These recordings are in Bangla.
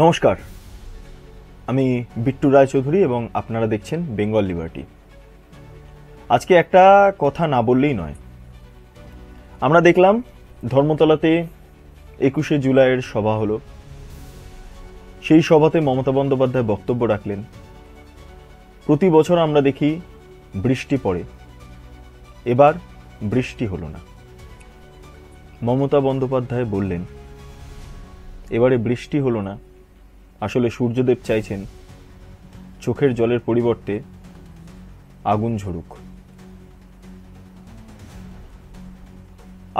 নমস্কার, আমি বিট্টু রায়চৌধুরী এবং আপনারা দেখছেন বেঙ্গল লিবার্টি। আজকে একটা কথা না বললেই নয়। আমরা দেখলাম ধর্মতলাতে 21শে জুলাইয়ের সভা হলো। সেই সভাতে মমতা বন্দ্যোপাধ্যায় বক্তব্য রাখলেন। প্রতি বছর আমরা দেখি বৃষ্টি পড়ে, এবার বৃষ্টি হলো না। মমতা বন্দ্যোপাধ্যায় বললেন, এবারে বৃষ্টি হলো না, আসলে সূর্যদেব চাইছেন চোখের জলের পরিবর্তে আগুন ঝরুক।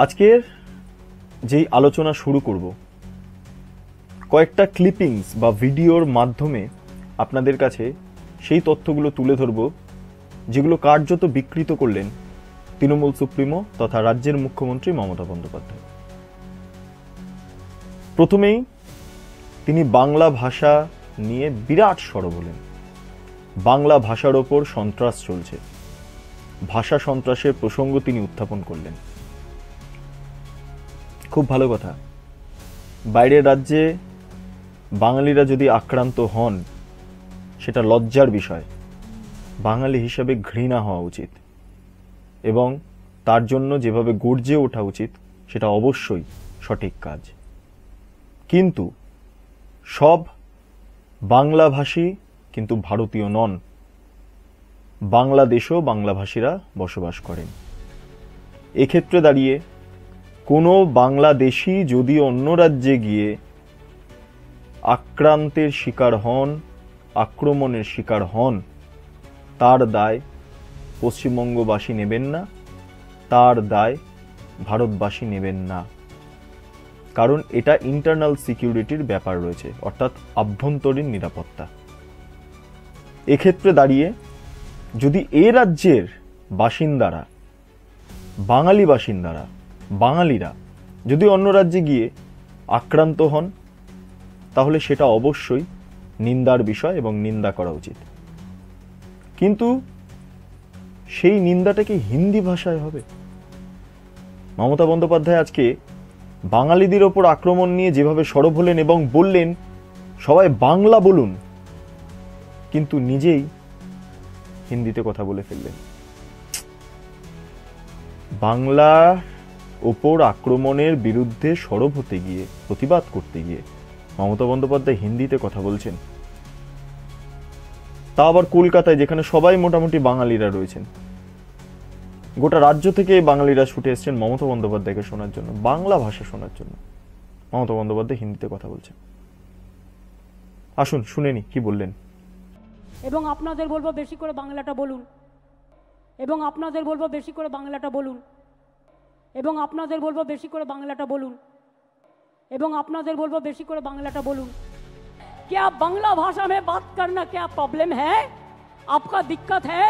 আজকের যেই আলোচনা শুরু করব, কয়েকটা ক্লিপিংস বা ভিডিওর মাধ্যমে আপনাদের কাছে সেই তথ্যগুলো তুলে ধরব যেগুলো কার্যত বিকৃত করলেন তৃণমূল সুপ্রিমো তথা রাজ্যের মুখ্যমন্ত্রী মমতা বন্দ্যোপাধ্যায়। প্রথমেই তিনি বাংলা ভাষা নিয়ে বিরাট সরব হলেন। বাংলা ভাষার ওপর সন্ত্রাস চলছে, ভাষা সন্ত্রাসের প্রসঙ্গ তিনি উত্থাপন করলেন। খুব ভালো কথা। বাইরের রাজ্যে বাঙালিরা যদি আক্রান্ত হন, সেটা লজ্জার বিষয়। বাঙালি হিসাবে ঘৃণা হওয়া উচিত এবং তার জন্য যেভাবে গর্জে ওঠা উচিত সেটা অবশ্যই সঠিক কাজ। কিন্তু সব বাংলাভাষী কিন্তু ভারতীয় নন। বাংলাদেশেও বাংলাভাষীরা বসবাস করেন। এক্ষেত্রে দাঁড়িয়ে কোনো বাংলাদেশী যদি অন্য রাজ্যে গিয়ে আক্রান্তের শিকার হন, আক্রমণের শিকার হন, তার দায় পশ্চিমবঙ্গবাসী নেবেন না, তার দায় ভারতবাসী নেবেন না। কারণ এটা ইন্টারনাল সিকিউরিটির ব্যাপার রয়েছে, অর্থাৎ আভ্যন্তরীণ নিরাপত্তা। এক্ষেত্রে দাঁড়িয়ে যদি এ রাজ্যের বাসিন্দারা, বাঙালি বাসিন্দারা, বাঙালিরা যদি অন্য রাজ্যে গিয়ে আক্রান্ত হন, তাহলে সেটা অবশ্যই নিন্দার বিষয় এবং নিন্দা করা উচিত। কিন্তু সেই নিন্দাটা কি হিন্দি ভাষায় হবে? মমতা বন্দ্যোপাধ্যায় আজকে বাঙালিদের ওপর আক্রমণ নিয়ে যেভাবে সরব হলেন এবং বললেন সবাই বাংলা বলুন, কিন্তু নিজেই হিন্দিতে কথা বলে ফেললেন। বাংলার ওপর আক্রমণের বিরুদ্ধে সরব হতে গিয়ে, প্রতিবাদ করতে গিয়ে মমতা বন্দ্যোপাধ্যায় হিন্দিতে কথা বলছেন। তা আবার কলকাতায়, যেখানে সবাই মোটামুটি বাঙালিরা রয়েছেন। গোটা রাজ্য থেকে বাঙালিরা ছুটে এসেছেন মমতা বন্দ্যোপাধ্যায়কে শোনার জন্য, বাংলা ভাষা শোনার জন্য। মমতা বন্দ্যোপাধ্যায় হিন্দিতে কথা বলছেন। আসুন শুনে নি কি বললেন। এবং আপনাদের বলবো বেশি করে বাংলাটা বলুন, এবং আপনাদের বলবো বেশি করে বাংলাটা বলুন, এবং আপনাদের বলবো বেশি করে বাংলাটা বলুন, এবং আপনাদের বলবো বেশি করে বাংলাটা বলুন। क्या बांग्ला भाषा में बात करना क्या प्रॉब्लम है? आपका दिक्कत है?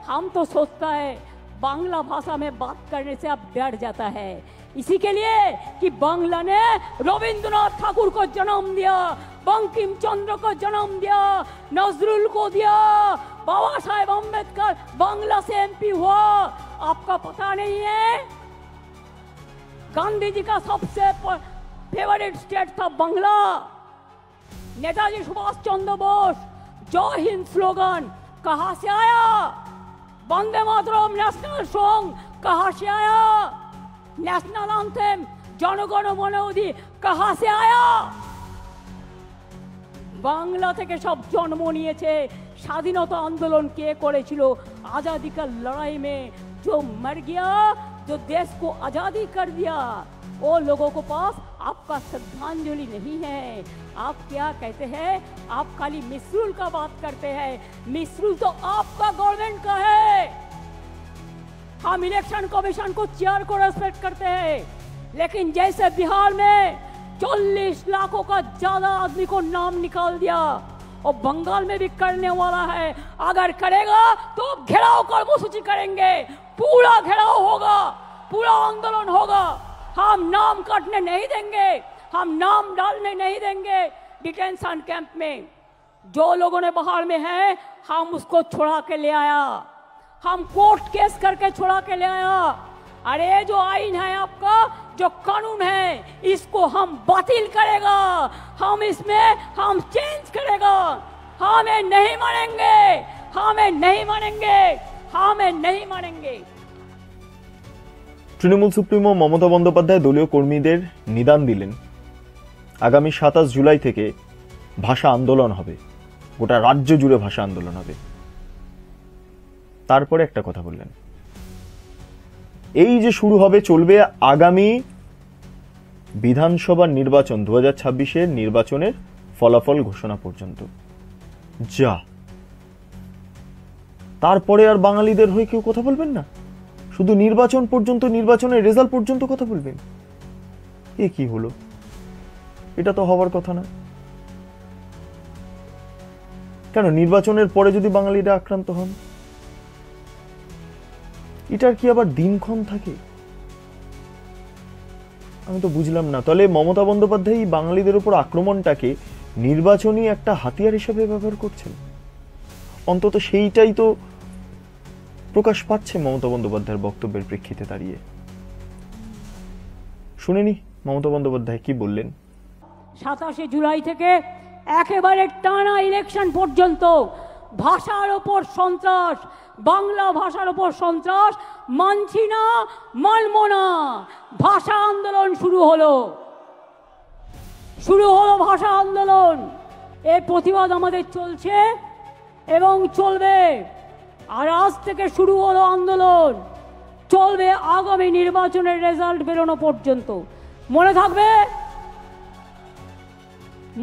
हम तो सोचता है बांग्ला भाषा में बात करने से आप डर जाता है, इसी के लिए कि बांग्ला ने रविंद्रनाथ ठाकुर को जन्म दिया, बंकिम चंद्र को जन्म दिया, नजरुल को दिया, बाबा साहेब अम्बेडकर बांग्ला से एमपी हुआ। आपका पता नहीं है? गांधी जी का सबसे फेवरेट स्टेट था बांग्ला। नेताजी सुभाष चंद्र बोस जय हिंद स्लोगन कहां से आया? वंदे मातरम नेशनल सॉन्ग कहां से आया? नेशनल एंथम जनगण मन अधि कहां से आया? बांग्ला থেকে সব জন্ম নিয়েছে। স্বাধীনতা আন্দোলন কে করেছিল? आजादी का लड़ाई में जो मर गया, जो देश को आजादी कर दिया, वो लोगों को पास आपका श्रद्धांजलि नहीं है। आप क्या कहते हैं? आप खाली मिसरूल का बात करते हैं। मिसरूल तो आपका गवर्नमेंट का है। हम इलेक्शन कमीशन को चेयर को रेस्पेक्ट करते हैं, लेकिन जैसे बिहार में 40 लाखों का ज्यादा आदमी को नाम निकाल दिया, और बंगाल में भी करने वाला है। अगर करेगा तो घेराव कर्मसूची करेंगे, पूरा घेराव होगा, पूरा आंदोलन होगा। हम नाम काटने नहीं देंगे, हम नाम डालने नहीं देंगे डिटेंशन कैंप में। जो लोगों ने बाहर में है, हम उसको छुड़ा के ले आया, हम कोर्ट केस करके छुड़ा के ले आया। अरे जो आइन है आपका, जो कानून है, इसको हम बातिल करेगा, हम इसमें हम चेंज करेगा, हमें नहीं मानेंगे, हमें नहीं मानेंगे, हमें नहीं मानेंगे। তৃণমূল সুপ্রিমো মমতা বন্দ্যোপাধ্যায় দলীয় কর্মীদের নিদান দিলেন আগামী 27 জুলাই থেকে ভাষা আন্দোলন হবে, গোটা রাজ্য জুড়ে ভাষা আন্দোলন হবে। তারপরে একটা কথা বললেন, এই যে শুরু হবে চলবে আগামী বিধানসভা নির্বাচন 2026-এর নির্বাচনের ফলাফল ঘোষণা পর্যন্ত। যা, তারপরে আর বাঙালিদের হয়ে কেউ কথা বলবেন না? শুধু নির্বাচন পর্যন্ত, নির্বাচনের রেজাল্ট পর্যন্ত কথা বলবেন? এ কি হলো? এটা তো হওয়ার কথা না। কেন নির্বাচনের পরে যদি বাঙালিরা আক্রান্ত হন, এটার কি আবার দিনক্ষণ থাকে? আমি তো বুঝলাম না। তাহলে মমতা বন্দ্যোপাধ্যায় বাঙালিদের উপর আক্রমণটাকে নির্বাচনী একটা হাতিয়ার হিসেবে ব্যবহার করছেন। অন্তত সেইটাই তো প্রকাশ পাচ্ছে মমতা বন্দ্যোপাধ্যায়ের বক্তব্যের প্রেক্ষিতে দাঁড়িয়ে। শুনেনি মমতা বন্দ্যোপাধ্যায় কি বললেন। 27 জুলাই থেকে একেবারে টানা ইলেকশন পর্যন্ত ভাষার ওপর সন্ত্রাস, বাংলা ভাষার ওপর সন্ত্রাস মানছি না, মানব না। ভাষা আন্দোলন শুরু হলো ভাষা আন্দোলন। এই প্রতিবাদ আমাদের চলছে এবং চলবে। আর আজ থেকে শুরু হলো আন্দোলন, চলবে আগামী নির্বাচনের রেজাল্ট বেরোনো পর্যন্ত। মনে থাকবে,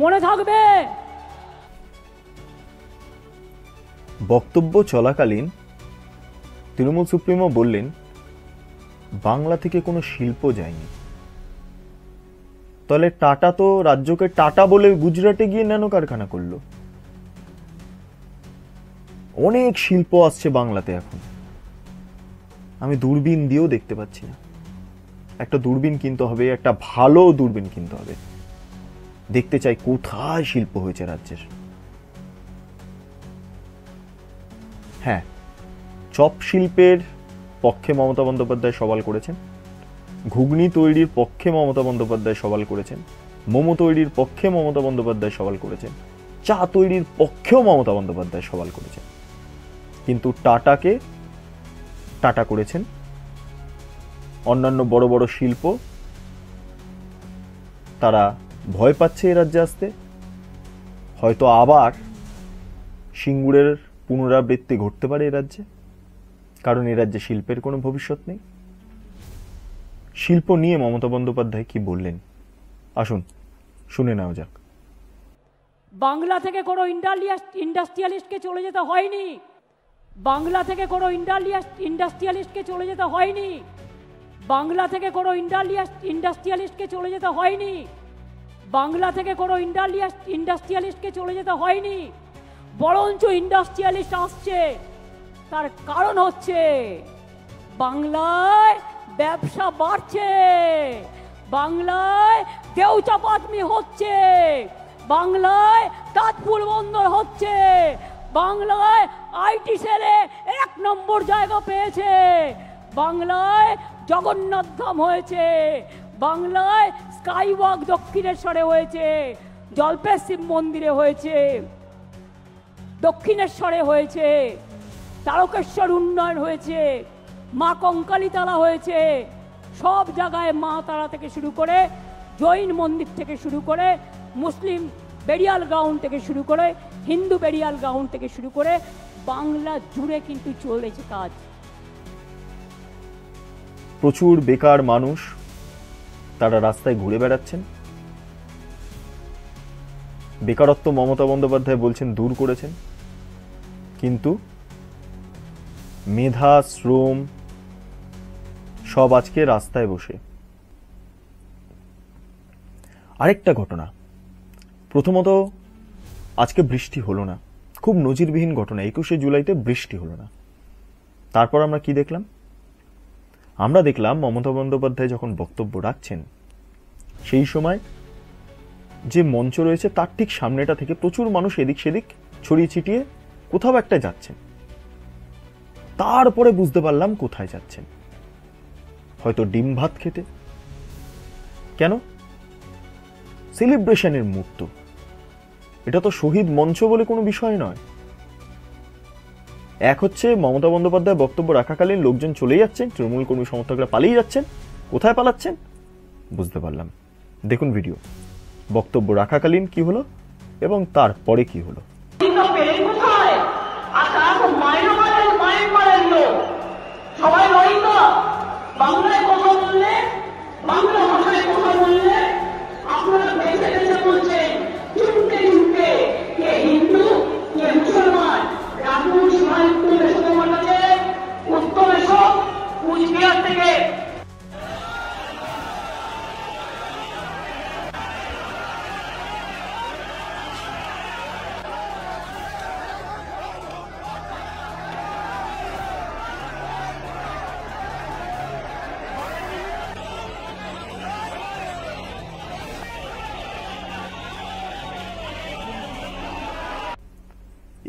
মনে থাকবে। বক্তব্য চলাকালীন তৃণমূল সুপ্রিমো বললেন, বাংলা থেকে কোনো শিল্প যায়নি। তাহলে টাটা তো রাজ্যকে টাটা বলে গুজরাটে গিয়ে ন্যানো কারখানা করলো। অনেক শিল্প আসছে বাংলাতে এখন, আমি দূরবীন দিয়েও দেখতে পাচ্ছি না। একটা দূরবীন কিনতে হবে, একটা ভালো দূরবীন কিনতে হবে, দেখতে চাই কোথায় শিল্প হয়েছে রাজ্যের। হ্যাঁ, চপ শিল্পের পক্ষে মমতা বন্দ্যোপাধ্যায় সওয়াল করেছেন, ঘুগনি তৈরির পক্ষে মমতা বন্দ্যোপাধ্যায় সওয়াল করেছেন, মোমো তৈরির পক্ষে মমতা বন্দ্যোপাধ্যায় সওয়াল করেছেন, চা তৈরির পক্ষেও মমতা বন্দ্যোপাধ্যায় সওয়াল করেছেন। কিন্তু টাটাকে টাটা করেছেন। অন্যান্য বড় বড় শিল্প তারা ভয় পাচ্ছে এ রাজ্যে আসতে। হয়তো আবার সিঙ্গুরের পুনরাবৃত্তি ঘটতে পারে এ রাজ্যে, কারণ এ রাজ্যে শিল্পের কোনো ভবিষ্যৎ নেই। শিল্প নিয়ে মমতা বন্দ্যোপাধ্যায় কি বললেন, আসুন শুনে নেওয়া যাক। বাংলা থেকে কোনো ইন্ডাস্ট্রিয়ালিস্টকে চলে যেতে হয়নি, বাংলা থেকে কোনো ইন্ডাস্ট্রিয়ালিস্টকে চলে যেতে হয়নি, বাংলা থেকে কোনো ইন্ডাস্ট্রিয়ালিস্টকে চলে যেতে হয়নি, বাংলা থেকে কোনো ইন্ডাস্ট্রিয়ালিস্টকে চলে যেতে হয়নি। বরঞ্চ ইন্ডাস্ট্রিয়ালিস্ট আসছে, তার কারণ হচ্ছে বাংলায় ব্যবসা বাড়ছে, বাংলায় দেউচাপাতমি হচ্ছে, বাংলায় তাজপুর বন্দর হচ্ছে, বাংলায় আইটি সেলে 1 নম্বর জায়গা পেয়েছে, বাংলায় জগন্নাথ ধাম হয়েছে, বাংলায় স্কাইওয়াক দক্ষিণেশ্বরে হয়েছে, জল্পেশ শিব মন্দিরে হয়েছে, দক্ষিণেশ্বরে হয়েছে, তারকেশ্বর উন্নয়ন হয়েছে, মা কঙ্কালীতলা হয়েছে। সব জায়গায় মা তারা থেকে শুরু করে, জৈন মন্দির থেকে শুরু করে, মুসলিম বেরিয়াল গ্রাউন্ড থেকে শুরু করে, হিন্দু বেরিয়াল গ্রাউন্ড থেকে শুরু করে বাংলা জুড়ে কিন্তু চলেছে কাজ। প্রচুর বেকার মানুষ তারা রাস্তায় ঘুরে বেড়াচ্ছেন। বেকারত্ব মমতা বন্দ্যোপাধ্যায় বলছেন দূর করেছেন, কিন্তু মেধা শ্রম সব আজকে রাস্তায় বসে। আরেকটা ঘটনা, প্রথমত আজকে বৃষ্টি হলো না, খুব নজিরবিহীন ঘটনা। 21শে জুলাইতে বৃষ্টি হলো না। তারপর আমরা কি দেখলাম? আমরা দেখলাম মমতা বন্দ্যোপাধ্যায় যখন বক্তব্য রাখছেন, সেই সময় যে মঞ্চ রয়েছে তার ঠিক সামনেটা থেকে প্রচুর মানুষ এদিক সেদিক ছড়িয়ে ছিটিয়ে কোথাও একটা যাচ্ছেন। তারপরে বুঝতে পারলাম কোথায় যাচ্ছেন। হয়তো ডিম ভাত খেতে। কেন? সেলিব্রেশনের মুহূর্ত, এটা তো শহীদ মঞ্চ বলে কোনো বিষয় নয়। এক হচ্ছে মমতা বন্দ্যোপাধ্যায় বক্তব্য রাখাকালীন লোকজন চলে যাচ্ছেন, তৃণমূল কর্মী সমর্থকরা পালিয়ে যাচ্ছেন। কোথায় পালাচ্ছেন? বুঝতে পারলাম। দেখুন ভিডিও, বক্তব্য রাখাকালীন কি হলো এবং তারপরে কি হলো। সবাই বাংলায় কথা বললে, বাংলা ভাষায় কথা বললে আপনারা বেছে বেছে বলছেন চুপকে চুপকে কে হিন্দু কে মুসলমান। রাজুর সীমায় উত্তর এসো, তোমার কাছে উত্তর এসো কুচবিহার থেকে।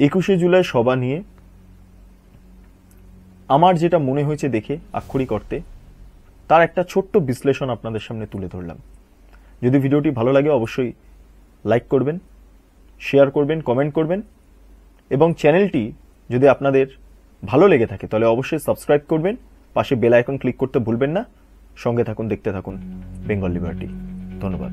একুশে জুলাই সভা নিয়ে আমার যেটা মনে হয়েছে দেখে আক্ষরিক অর্থে, তার একটা ছোট্ট বিশ্লেষণ আপনাদের সামনে তুলে ধরলাম। যদি ভিডিওটি ভালো লাগে অবশ্যই লাইক করবেন, শেয়ার করবেন, কমেন্ট করবেন এবং চ্যানেলটি যদি আপনাদের ভালো লেগে থাকে তাহলে অবশ্যই সাবস্ক্রাইব করবেন। পাশে বেল আইকন ক্লিক করতে ভুলবেন না। সঙ্গে থাকুন, দেখতে থাকুন বেঙ্গল লিবার্টি। ধন্যবাদ।